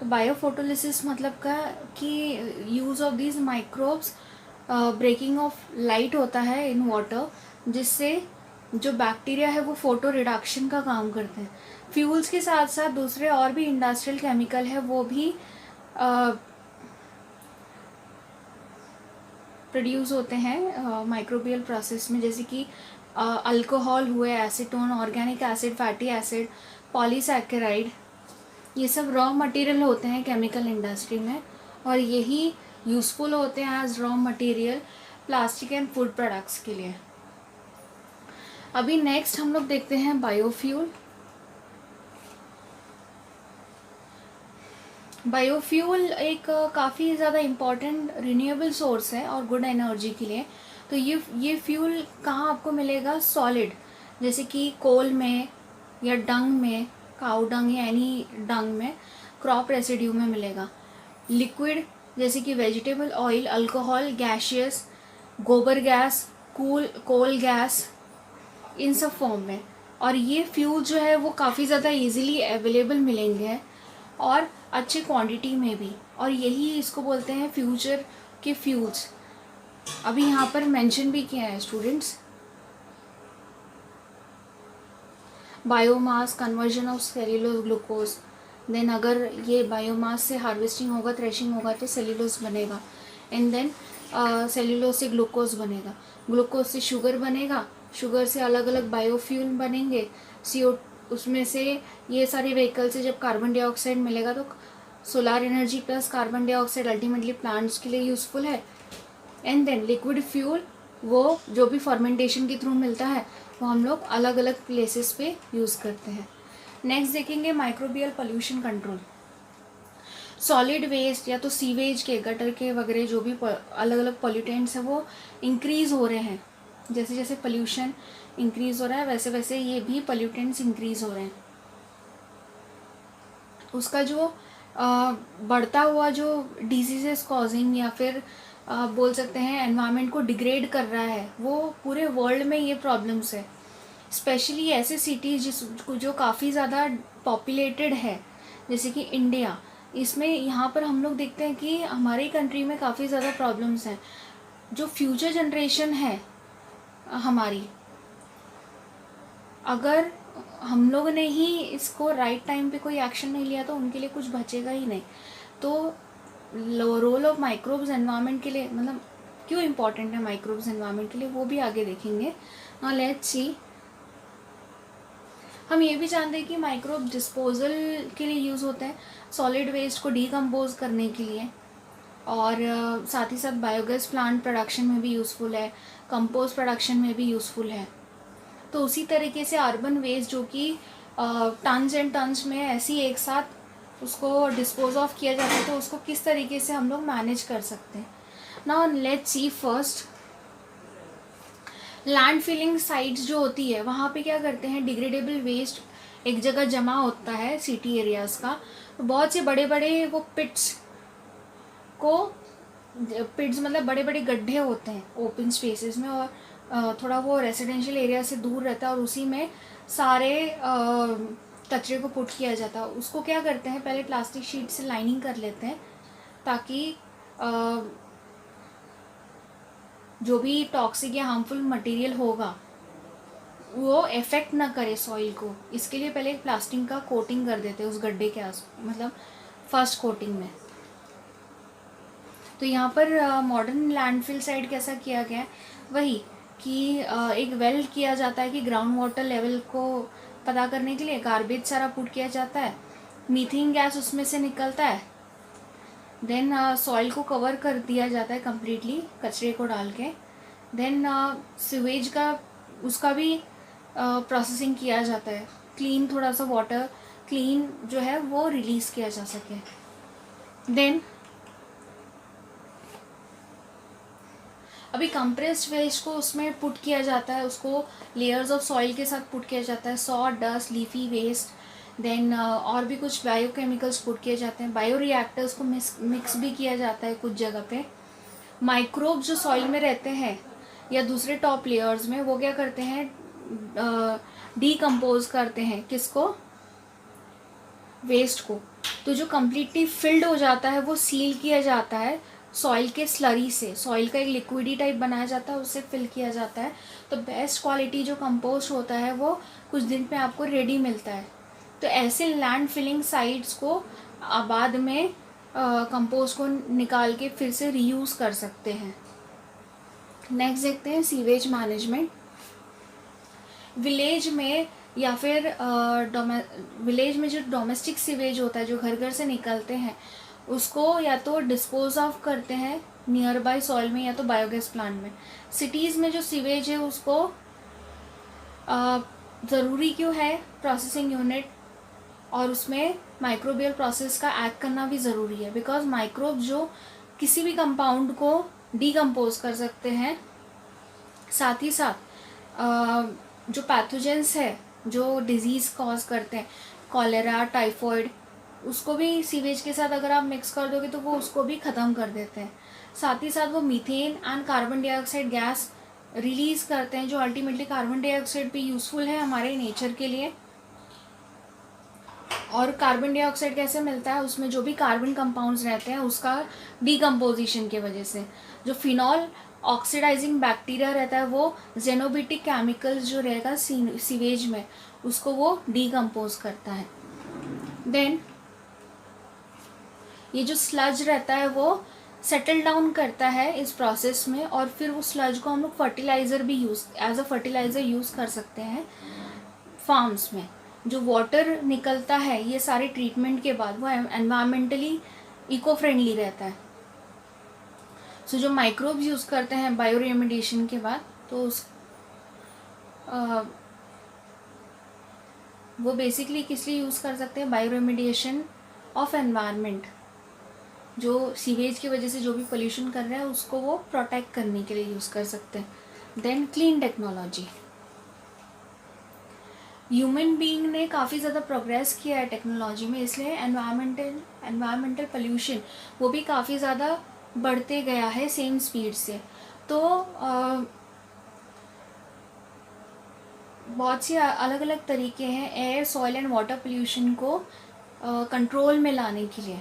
तो बायोफोटोलिसिस मतलब का कि use of these microbes breaking of light होता है इन वाटर, जिससे जो बैक्टीरिया है वो फोटो रिडक्शन का काम करते हैं। फ्यूल्स के साथ साथ दूसरे और भी इंडस्ट्रियल केमिकल है वो भी प्रोड्यूस होते हैं माइक्रोबियल प्रोसेस में, जैसे कि अल्कोहल हुए, acetone, organic acid, fatty acid, polysaccharide, ये सब रॉ मटेरियल होते हैं केमिकल इंडस्ट्री में, और यही यूज़फुल होते हैं as raw material plastic and food products के लिए। अभी नेक्स्ट हम लोग देखते हैं बायोफ्यूल। बायोफ्यूल एक काफ़ी ज़्यादा इम्पॉर्टेंट रिन्यूएबल सोर्स है और गुड एनर्जी के लिए। तो ये फ्यूल कहाँ आपको मिलेगा? सॉलिड, जैसे कि कोल में या डंग में, काऊ डंग या एनी डंग में, क्रॉप रेसिड्यू में मिलेगा। लिक्विड जैसे कि वेजिटेबल ऑयल, अल्कोहल, गैशियस, गोबर गैस, कोल गैस, इन सब फॉर्म में। और ये फ्यूल जो है वो काफ़ी ज़्यादा इजीली अवेलेबल मिलेंगे और अच्छे क्वांटिटी में भी, और यही इसको बोलते हैं फ्यूचर के फ्यूल्स। अभी यहाँ पर मेंशन भी किया है students, biomass, conversion of cellulose glucose. Then अगर ये बायोमास से हार्वेस्टिंग होगा, थ्रेशिंग होगा तो सेल्यूलोज बनेगा, एंड देन सेल्यूलोज से ग्लूकोज बनेगा, ग्लूकोज से शुगर बनेगा, शुगर से अलग अलग बायोफ्यूल बनेंगे, CO उसमें से ये सारे व्हीकल से जब कार्बन डाइऑक्साइड मिलेगा तो solar energy plus carbon dioxide ultimately plants के लिए यूज़फुल है। एंड देन लिक्विड फ्यूल वो जो भी फर्मेंटेशन के थ्रू मिलता है वो हम लोग अलग अलग प्लेसेस पे यूज़ करते हैं। नेक्स्ट देखेंगे microbial pollution control. Solid waste या तो सीवेज के, गटर के वगैरह जो भी अलग अलग पोल्यूटेंट्स हैं वो इंक्रीज हो रहे हैं। जैसे जैसे पोल्यूशन इंक्रीज हो रहा है वैसे वैसे ये भी पोल्यूटेंट्स इंक्रीज हो रहे हैं। उसका जो बढ़ता हुआ जो डिजीजेस कॉजिंग या फिर बोल सकते हैं एनवायरनमेंट को डिग्रेड कर रहा है, वो पूरे वर्ल्ड में ये प्रॉब्लम्स है। स्पेशली ऐसे सिटीज़ जो काफ़ी ज़्यादा पॉपुलेटेड है, जैसे कि इंडिया, इसमें यहाँ पर हम लोग देखते हैं कि हमारी कंट्री में काफ़ी ज़्यादा प्रॉब्लम्स हैं। जो फ्यूचर जनरेशन है हमारी, अगर हम लोग ने ही इसको राइट टाइम पे कोई एक्शन नहीं लिया तो उनके लिए कुछ बचेगा ही नहीं। तो रोल ऑफ माइक्रोब्स एनवायरनमेंट के लिए, मतलब क्यों इम्पोर्टेंट है माइक्रोब्स एनवायरनमेंट के लिए, वो भी आगे देखेंगे। लेट्स सी, हम ये भी जानते हैं कि माइक्रोब डिस्पोजल के लिए यूज़ होते हैं, सॉलिड वेस्ट को डीकम्पोज करने के लिए, और साथ ही साथ बायोगैस प्लांट प्रोडक्शन में भी यूज़फुल है, कंपोस्ट प्रोडक्शन में भी यूज़फुल है। तो उसी तरीके से अर्बन वेस्ट जो कि टन्स एंड टन्स में ऐसे ही एक साथ उसको डिस्पोज ऑफ किया जाता है, तो उसको किस तरीके से हम लोग मैनेज कर सकते हैं। Now let's see first, land filling sites जो होती है वहाँ पे क्या करते हैं, डिग्रेडेबल वेस्ट एक जगह जमा होता है सिटी एरियाज़ का, तो बहुत से बड़े बड़े वो पिट्स मतलब बड़े बड़े गड्ढे होते हैं ओपन स्पेसेस में, और थोड़ा वो रेजिडेंशियल एरिया से दूर रहता है, और उसी में सारे कचरे को पुट किया जाता है। उसको क्या करते हैं, पहले प्लास्टिक शीट से लाइनिंग कर लेते हैं ताकि जो भी टॉक्सिक या हार्मफुल मटेरियल होगा वो इफेक्ट ना करे सॉइल को। इसके लिए पहले प्लास्टिक का कोटिंग कर देते हैं उस गड्ढे के आस, मतलब फर्स्ट कोटिंग में। तो यहाँ पर मॉडर्न लैंडफिल साइट कैसा किया गया है, वही कि एक वेल किया जाता है कि ग्राउंड वाटर लेवल को पता करने के लिए गार्बेज सारा पुट किया जाता है, मीथेन गैस उसमें से निकलता है, देन सॉइल को कवर कर दिया जाता है कम्प्लीटली कचरे को डाल के, देन सीवेज का उसका भी प्रोसेसिंग किया जाता है, क्लीन थोड़ा सा वाटर क्लीन जो है वो रिलीज़ किया जा सके। देन अभी कंप्रेस्ड वेस्ट को उसमें पुट किया जाता है, उसको लेयर्स ऑफ सॉइल के साथ पुट किया जाता है, saw dust, leafy waste, then और भी कुछ बायोकेमिकल्स पुट किए जाते हैं, बायो रिएक्टर्स को मिक्स भी किया जाता है कुछ जगह पे। माइक्रोब जो सॉइल में रहते हैं या दूसरे टॉप लेयर्स में, वो क्या करते हैं, डीकम्पोज करते हैं किसको, वेस्ट को। तो जो कम्प्लीटली फिल्ड हो जाता है वो सील किया जाता है सॉइल के स्लरी से, सॉइल का एक लिक्विडी टाइप बनाया जाता है, उससे फिल किया जाता है। तो बेस्ट क्वालिटी जो कंपोस्ट होता है वो कुछ दिन में आपको रेडी मिलता है। तो ऐसे लैंड फिलिंग साइट्स को बाद में कंपोस्ट को निकाल के फिर से रीयूज़ कर सकते हैं। नेक्स्ट देखते हैं सीवेज मैनेजमेंट। विलेज में या फिर विलेज में जो डोमेस्टिक सीवेज होता है, जो घर घर से निकलते हैं, उसको या तो डिस्पोज ऑफ करते हैं नियर बाय सॉइल में या तो बायोगैस प्लांट में। सिटीज़ में जो सीवेज है उसको ज़रूरी क्यों है प्रोसेसिंग यूनिट, और उसमें माइक्रोबियल प्रोसेस का ऐड करना भी ज़रूरी है, बिकॉज माइक्रोब जो किसी भी कंपाउंड को डीकम्पोज कर सकते हैं। साथ ही साथ जो पैथोजेंस है जो डिजीज़ कॉज करते हैं, कॉलेरा, टाइफॉइड, उसको भी सीवेज के साथ अगर आप मिक्स कर दोगे तो वो उसको भी ख़त्म कर देते हैं। साथ ही साथ वो methane and carbon dioxide gas release करते हैं, जो अल्टीमेटली कार्बन डाइऑक्साइड भी यूज़फुल है हमारे नेचर के लिए। और कार्बन डाइऑक्साइड कैसे मिलता है, उसमें जो भी कार्बन कंपाउंड्स रहते हैं उसका डीकम्पोजिशन की वजह से। जो फिनॉल ऑक्सीडाइजिंग बैक्टीरिया रहता है वो जेनोबिटिक केमिकल्स जो रहेगा सीवेज में, उसको वो डीकम्पोज करता है। देन ये जो स्लज रहता है वो सेटल डाउन करता है इस प्रोसेस में, और फिर उस स्लज को हम लोग फर्टिलाइज़र भी एज अ फर्टिलाइज़र यूज़ कर सकते हैं फार्म्स में। जो वाटर निकलता है ये सारे ट्रीटमेंट के बाद वो एनवायरमेंटली इको फ्रेंडली रहता है। सो जो माइक्रोब्स यूज़ करते हैं बायो रेमेडिएशन के बाद, तो वो बेसिकली किस लिए यूज़ कर सकते हैं, बायो रेमेडिएशन ऑफ एनवायरनमेंट। जो सीवेज की वजह से जो भी पोल्यूशन कर रहा है उसको वो प्रोटेक्ट करने के लिए यूज़ कर सकते हैं। Then clean technology. Human being ने काफ़ी ज़्यादा प्रोग्रेस किया है टेक्नोलॉजी में, इसलिए एनवायरमेंटल पोल्यूशन वो भी काफ़ी ज़्यादा बढ़ते गया है सेम स्पीड से। तो बहुत सी अलग अलग तरीके हैं air, soil and water pollution को कंट्रोल में लाने के लिए।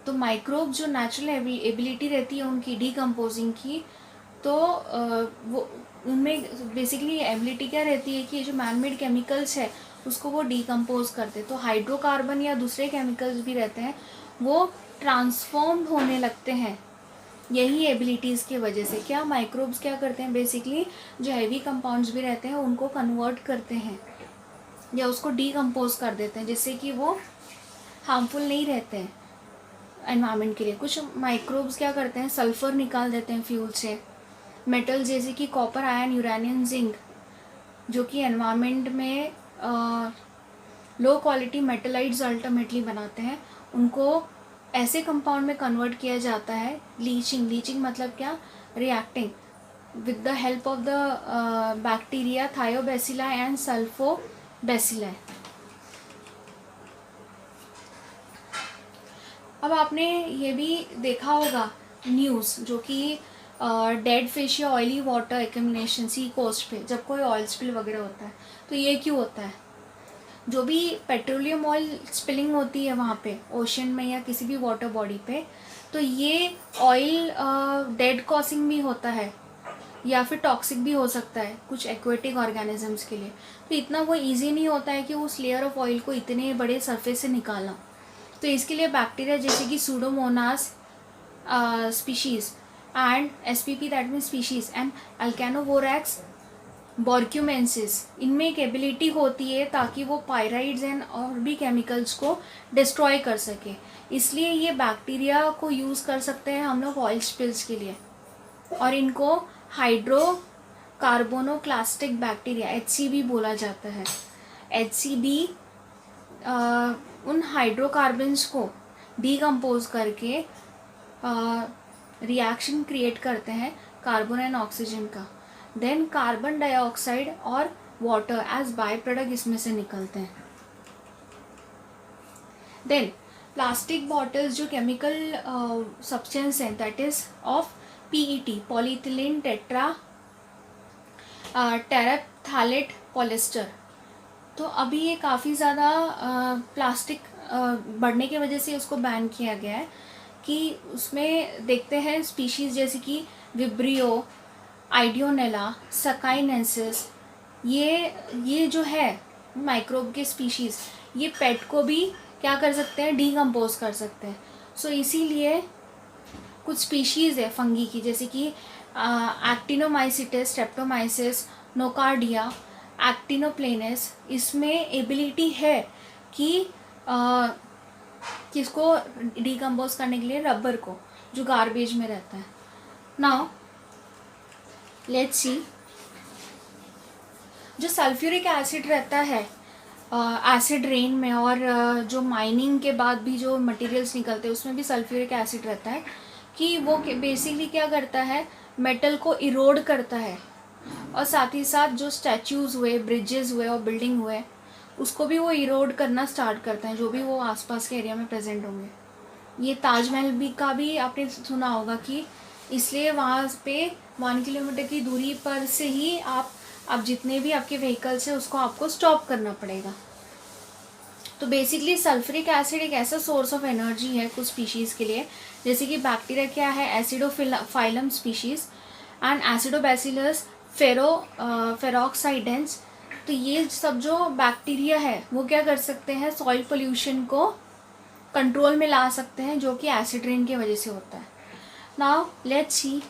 तो माइक्रोब जो नेचुरल एबिलिटी रहती है उनकी डीकम्पोजिंग की, तो वो उनमें बेसिकली एबिलिटी क्या रहती है कि जो मैनमेड केमिकल्स है उसको वो डीकम्पोज करते। तो हाइड्रोकार्बन या दूसरे केमिकल्स भी रहते हैं वो ट्रांसफॉर्म्ड होने लगते हैं यही एबिलिटीज़ की वजह से। क्या माइक्रोब्स क्या करते हैं, बेसिकली जो हैवी कंपाउंड्स भी रहते हैं उनको कन्वर्ट करते हैं या उसको डीकम्पोज कर देते हैं, जिससे कि वो हार्मफुल नहीं रहते हैं एनवायरनमेंट के लिए। कुछ माइक्रोब्स क्या करते हैं, सल्फ़र निकाल देते हैं फ्यूल से। मेटल जैसे कि कॉपर, आयरन, यूरेनियम, जिंक, जो कि एनवायरनमेंट में लो क्वालिटी मेटलाइट्स अल्टीमेटली बनाते हैं, उनको ऐसे कंपाउंड में कन्वर्ट किया जाता है। लीचिंग मतलब क्या, reacting with the help of the bacteria thiobacilla and sulfobacilla. अब आपने ये भी देखा होगा न्यूज़, जो कि डेड फिश या oily water accumulation sea coast पे जब कोई ऑयल स्पिल वगैरह होता है, तो ये क्यों होता है, जो भी पेट्रोलियम ऑयल स्पिलिंग होती है वहाँ पे ओशन में या किसी भी वाटर बॉडी पे, तो ये ऑयल डेड कॉसिंग भी होता है या फिर टॉक्सिक भी हो सकता है कुछ एक्वेटिक ऑर्गेनिजम्स के लिए। तो इतना वो इजी नहीं होता है कि उस लेयर ऑफ ऑयल को इतने बड़े सरफेस से निकालना। तो इसके लिए बैक्टीरिया जैसे कि pseudomonas species and SPP that mean species and alcanivorax borkumensis, इनमें एक एबिलिटी होती है ताकि वो पायराइड्स एंड और भी केमिकल्स को डिस्ट्रॉय कर सके। इसलिए ये बैक्टीरिया को यूज़ कर सकते हैं हम लोग ऑयल स्पिल्स के लिए, और इनको हाइड्रोकार्बोनोक्लास्टिक बैक्टीरिया HCB बोला जाता है। HCB उन हाइड्रोकार्बन्स को डीकम्पोज करके रिएक्शन क्रिएट करते हैं कार्बन एंड ऑक्सीजन का। देन कार्बन डाइऑक्साइड और वाटर एज बाय प्रोडक्ट इसमें से निकलते हैं। देन प्लास्टिक बॉटल्स जो केमिकल सब्सटेंस हैं that is of PET, polyethylene tetra terephthalate polyester. तो अभी ये काफ़ी ज़्यादा प्लास्टिक बढ़ने की वजह से उसको बैन किया गया है कि उसमें देखते हैं स्पीशीज़ जैसे कि विब्रियो, आइडियोनेला, सकाइनेंसिस, ये जो है माइक्रोब के स्पीशीज़, ये पेट को भी क्या कर सकते हैं, डीकम्पोज कर सकते हैं। सो इसीलिए कुछ स्पीशीज़ है फंगी की, जैसे कि एक्टिनोमाइसिटिस, स्ट्रेप्टोमाइसिस, नोकार्डिया, एक्टिनोप्लेनस, इसमें एबिलिटी है कि किसको डीकम्पोज करने के लिए, रबर को, जो गार्बेज में रहता है। नाउ लेट्स सी, जो सल्फ्यूरिक एसिड रहता है एसिड रेन में, और जो माइनिंग के बाद भी जो मटेरियल्स निकलते हैं उसमें भी सल्फ्यूरिक एसिड रहता है, कि वो बेसिकली क्या करता है, मेटल को इरोड करता है, और साथ ही साथ जो स्टैच्यूज़ हुए, ब्रिजेस हुए और बिल्डिंग हुए, उसको भी वो इरोड करना स्टार्ट करते हैं, जो भी वो आसपास के एरिया में प्रेजेंट होंगे। ये ताजमहल भी का भी आपने सुना होगा कि इसलिए वहाँ पे 1 किलोमीटर की दूरी पर से ही आप जितने भी आपके व्हीकल्स हैं उसको आपको स्टॉप करना पड़ेगा। तो बेसिकली सल्फ्यूरिक एसिड एक ऐसा सोर्स ऑफ एनर्जी है कुछ स्पीशीज़ के लिए, जैसे कि बैक्टीरिया क्या है, एसिडोफाइलम स्पीशीज़, एंड एसिडोबैसिलस, फेरोक्साइडेंस। तो ये सब जो बैक्टीरिया है वो क्या कर सकते हैं, सॉइल पोल्यूशन को कंट्रोल में ला सकते हैं, जो कि एसिड रेन की वजह से होता है। Now let's see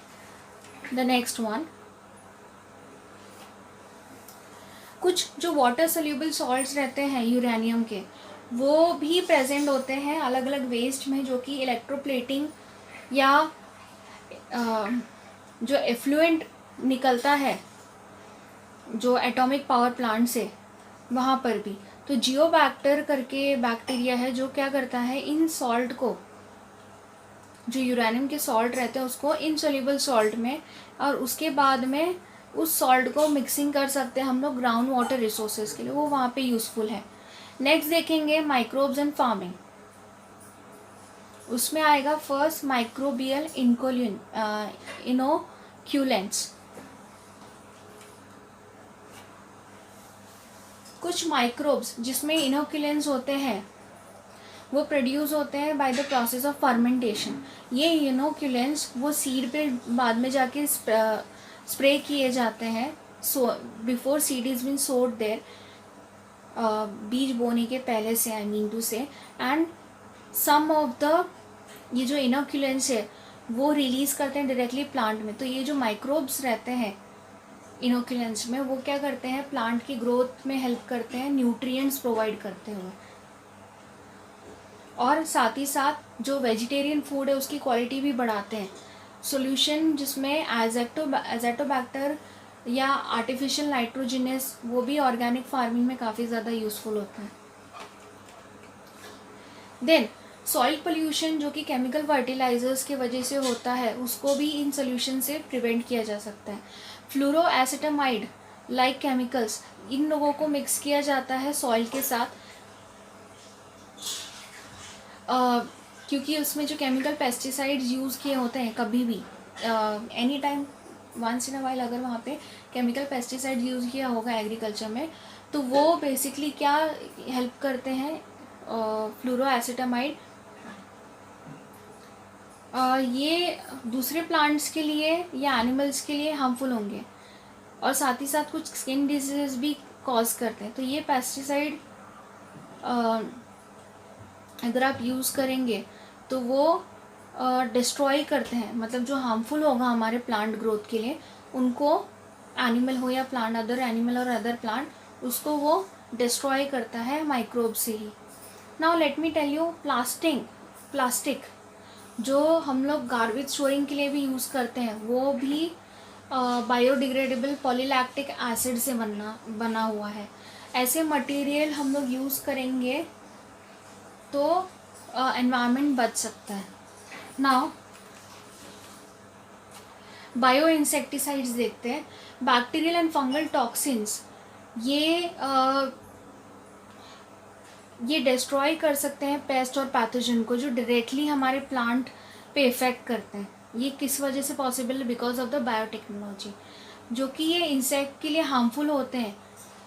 the next one. कुछ जो वाटर सोल्यूबल सॉल्ट्स रहते हैं यूरेनियम के, वो भी प्रेजेंट होते हैं अलग अलग वेस्ट में, जो कि इलेक्ट्रोप्लेटिंग या जो एफ्लुएंट निकलता है जो एटॉमिक पावर प्लांट से, वहाँ पर भी। तो जियोबैक्टर करके बैक्टीरिया है जो क्या करता है, इन सॉल्ट को, जो यूरेनियम के सॉल्ट रहते हैं उसको इनसोल्यूबल सॉल्ट में, और उसके बाद में उस सॉल्ट को मिक्सिंग कर सकते हैं हम लोग ग्राउंड वाटर रिसोर्सेज के लिए, वो वहाँ पे यूज़फुल है। नेक्स्ट देखेंगे माइक्रोब्स एंड फार्मिंग। उसमें आएगा फर्स्ट माइक्रोबियल इनोक्यूलेंट्स। कुछ माइक्रोब्स जिसमें इनोक्यूलेंट्स होते हैं वो प्रोड्यूस होते हैं by the process of fermentation. ये इनोक्यूलेंट्स वो सीड पे बाद में जाके स्प्रे किए जाते हैं, बिफोर सीड इज बीन सोड देयर, बीज बोने के पहले से, आई मीन टू से। एंड सम ऑफ द ये जो इनोक्यूलेंट्स है वो रिलीज करते हैं डायरेक्टली प्लांट में। तो ये जो माइक्रोब्स रहते हैं इनोक्यूलेंट्स में, वो क्या करते हैं, प्लांट की ग्रोथ में हेल्प करते हैं, न्यूट्रिएंट्स प्रोवाइड करते हुए, और साथ ही साथ जो वेजिटेरियन फूड है उसकी क्वालिटी भी बढ़ाते हैं। सॉल्यूशन जिसमें एज़ेटोबैक्टर या आर्टिफिशियल नाइट्रोजिनस, वो भी ऑर्गेनिक फार्मिंग में काफ़ी ज़्यादा यूज़फुल होता है। देन सॉइल पोल्यूशन जो कि केमिकल फर्टिलाइजर्स की वजह से होता है, उसको भी इन सोल्यूशन से प्रिवेंट किया जा सकता है। फ्लोरोएसिटामाइड लाइक केमिकल्स, इन लोगों को मिक्स किया जाता है सॉइल के साथ, क्योंकि उसमें जो केमिकल पेस्टिसाइड्स यूज़ किए होते हैं, कभी भी any time once in a while अगर वहाँ पे केमिकल पेस्टिसाइड यूज़ किया होगा एग्रीकल्चर में, तो वो बेसिकली क्या हेल्प करते हैं, फ्लोरोएसिटामाइड, ये दूसरे प्लांट्स के लिए या एनिमल्स के लिए हार्मफुल होंगे, और साथ ही साथ कुछ स्किन डिजीज भी कॉज करते हैं। तो ये पेस्टिसाइड अगर आप यूज़ करेंगे तो वो डिस्ट्रॉय करते हैं, मतलब जो हार्मफुल होगा हमारे प्लांट ग्रोथ के लिए, उनको, एनिमल हो या प्लांट, अदर एनिमल और अदर प्लांट, उसको वो डिस्ट्रॉय करता है माइक्रोब से ही। Now let me tell you, plastic जो हम लोग गार्बेज स्टोरिंग के लिए भी यूज़ करते हैं, वो भी बायोडिग्रेडेबल पॉलीलैक्टिक एसिड से बना हुआ है। ऐसे मटेरियल हम लोग यूज़ करेंगे तो एनवायरनमेंट बच सकता है। नाउ बायो इंसेक्टिसाइड्स देखते हैं। बैक्टीरियल एंड फंगल टॉक्सिन्स, ये डिस्ट्रॉय कर सकते हैं पेस्ट और पैथोजन को, जो डायरेक्टली हमारे प्लांट पे इफ़ेक्ट करते हैं। ये किस वजह से पॉसिबल है, बिकॉज ऑफ द बायोटेक्नोलॉजी, जो कि ये इंसेक्ट के लिए हार्मफुल होते हैं,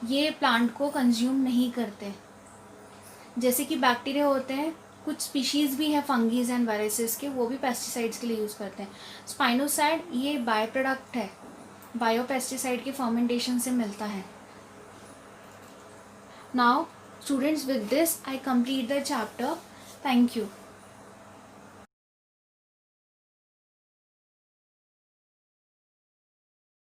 ये प्लांट को कंज्यूम नहीं करते। जैसे कि बैक्टीरिया होते हैं कुछ स्पीशीज़ भी है फंगीज एंड वायरसेस के, वो भी पेस्टिसाइड्स के लिए यूज़ करते हैं। स्पाइनोसाइड ये बाय प्रोडक्ट है, बायो पेस्टिसाइड के फर्मेंटेशन से मिलता है। Now students, with this I complete the chapter. Thank you.